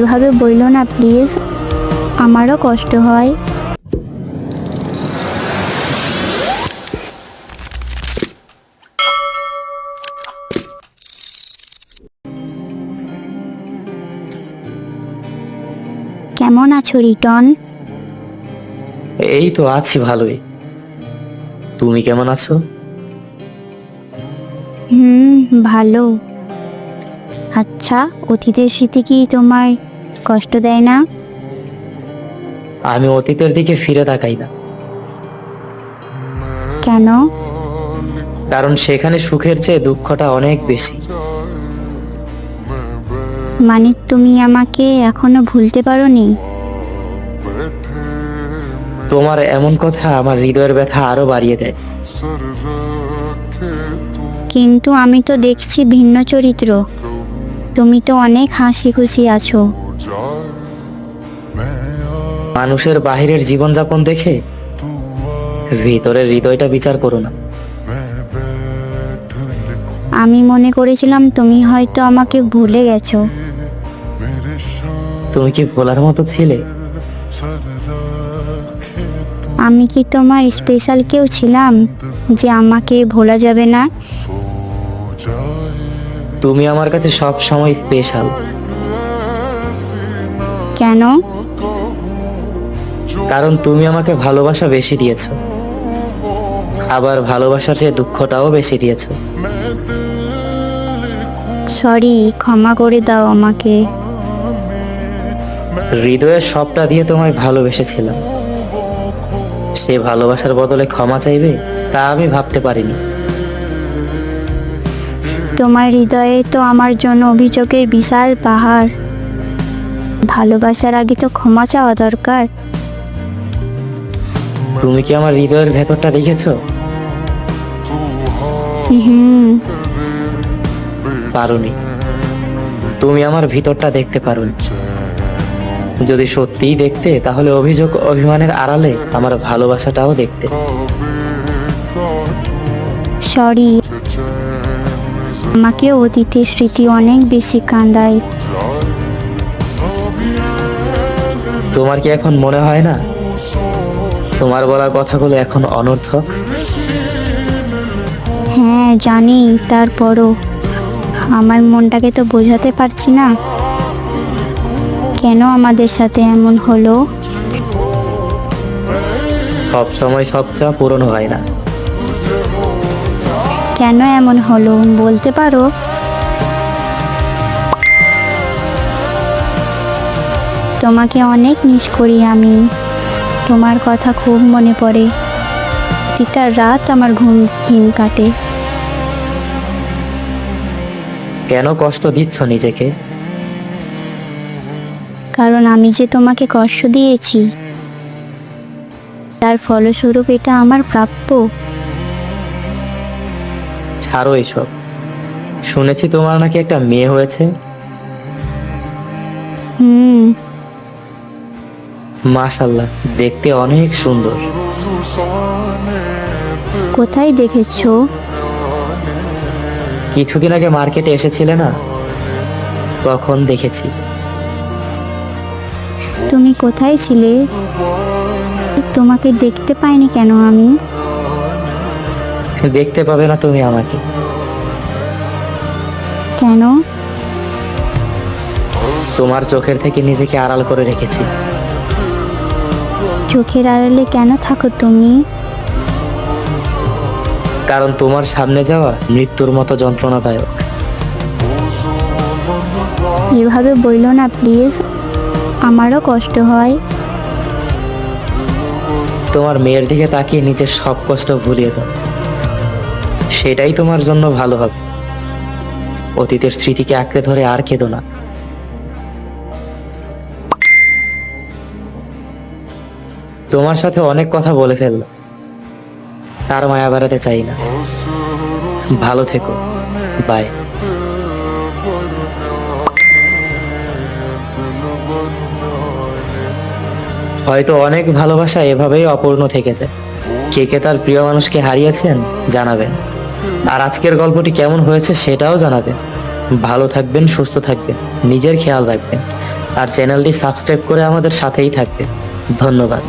এভাবে বইলো না প্লিজ, আমারও কষ্ট হয়। কেমন আছো রিটন? এই তো আছি ভালোই। তুমি কেমন আছো? ভালো। আচ্ছা, অতীতের স্মৃতি কি তোমার কষ্ট দেয় না? আমি অতীতের দিকে ফিরে তাকাই না, কেন? কারণ সেখানে সুখের চেয়ে দুঃখটা অনেক বেশি। মানে তুমি আমাকে এখনো ভুলতে পারোনি? তোমার এমন কথা আমার হৃদয়ের ব্যথা আরো বাড়িয়ে দেয়। কিন্তু আমি তো দেখছি ভিন্ন চরিত্র। তুমি তো অনেক হাসি খুশি আছো। মানুষের বাহিরের জীবনযাপন দেখে ভিতরের হৃদয়টা বিচার করো না। আমি মনে করেছিলাম তুমি হয়তো আমাকে ভুলে গেছো। তুমি কি ভোলার মতো ছিলে? আমি কি তোমার স্পেশাল কেউ ছিলাম যে আমাকে ভোলা যাবে না? তুমি আমার কাছে সব সময় স্পেশাল। কেন? কারণ তুমি আমাকে ভালোবাসা বেশি দিয়েছো, আবার ভালোবাসার চেয়ে দুঃখটাও বেশি দিয়েছো। সরি, ক্ষমা করে দাও আমাকে। হৃদয়ের সবটা দিয়ে তোমায় ভালোবেসেছিলাম, সে ভালোবাসার বদলে ক্ষমা চাইবে তা আমি ভাবতে পারিনি। তোমার হৃদয়ে তো আমার জন্য অভিযোগের বিশাল পাহাড়। ভালোবাসার আগে তো ক্ষমা চাওয়া দরকার। তুমি কি আমার হৃদয়ের ভেতরটা দেখেছো? হুম। পারোনি। তুমি আমার ভিতরটা দেখতে পারোনি। যদি সত্যিই দেখতে তাহলে অভিযোগ অভিমানের আড়ালে আমার ভালোবাসাটাও দেখতে। সরি, আমাকে অতীতের স্মৃতি অনেক বেশি কাঁদায়। তোমার কি এখন মনে হয় না তোমার বলা কথাগুলো এখন অনর্থক? হ্যাঁ জানি, তারপরও আমার মনটাকে তো বোঝাতে পারছি না কেন আমাদের সাথে এমন হলো। সব সময় সব চা পূরণ হয় না। কেন এমন হলো বলতে পারো? তোমাকে অনেক মিস করি আমি। তোমার কথা খুব মনে পড়ে। প্রতিটা রাত আমার ঘুম কাটে। কেন কষ্ট দিচ্ছ নিজেকে? কারণ আমি যে তোমাকে কষ্ট দিয়েছি, তার ফলস্বরূপ এটা আমার প্রাপ্য। ছাড়ো এসব। শুনেছি তোমার নাকি একটা মেয়ে হয়েছে। হুম। মাশাআল্লাহ, দেখতে অনেক সুন্দর। কোথায় দেখেছো? কিছুদিন আগে মার্কেটে এসেছিলে না, তখন দেখেছি। তুমি কোথায় ছিলে? তোমাকে দেখতে পাইনি কেন আমি? দেখতে পাবে না তুমি আমাকে। কেন? তোমার চোখের থেকে নিজেকে আড়াল করে রেখেছি। চোখের আড়ালে কেন থাকো তুমি? কারণ তোমার সামনে যাওয়া মৃত্যুর মতো যন্ত্রণাদায়ক। এভাবে বইলো না প্লিজ, আমারও কষ্ট হয়। তোমার মেয়ের দিকে তাকিয়ে নিজের সব কষ্ট ভুলিয়ে দাও, সেটাই তোমার জন্য ভালো হবে। অতীতের স্মৃতিকে আঁকড়ে ধরে আর কেঁদো না। তোমার সাথে অনেক কথা বলে ফেললাম, তার মায়া বাড়াতে চাই না। ভালো থেকো, বাই। হয়তো অনেক ভালোবাসা এভাবেই অপূর্ণ থেকেছে। কে কে তার প্রিয় মানুষকে হারিয়েছেন জানাবেন, আর আজকের গল্পটি কেমন হয়েছে সেটাও জানাবেন। ভালো থাকবেন, সুস্থ থাকবেন, নিজের খেয়াল রাখবেন। আর চ্যানেলটি সাবস্ক্রাইব করে আমাদের সাথেই থাকবে। ধন্যবাদ।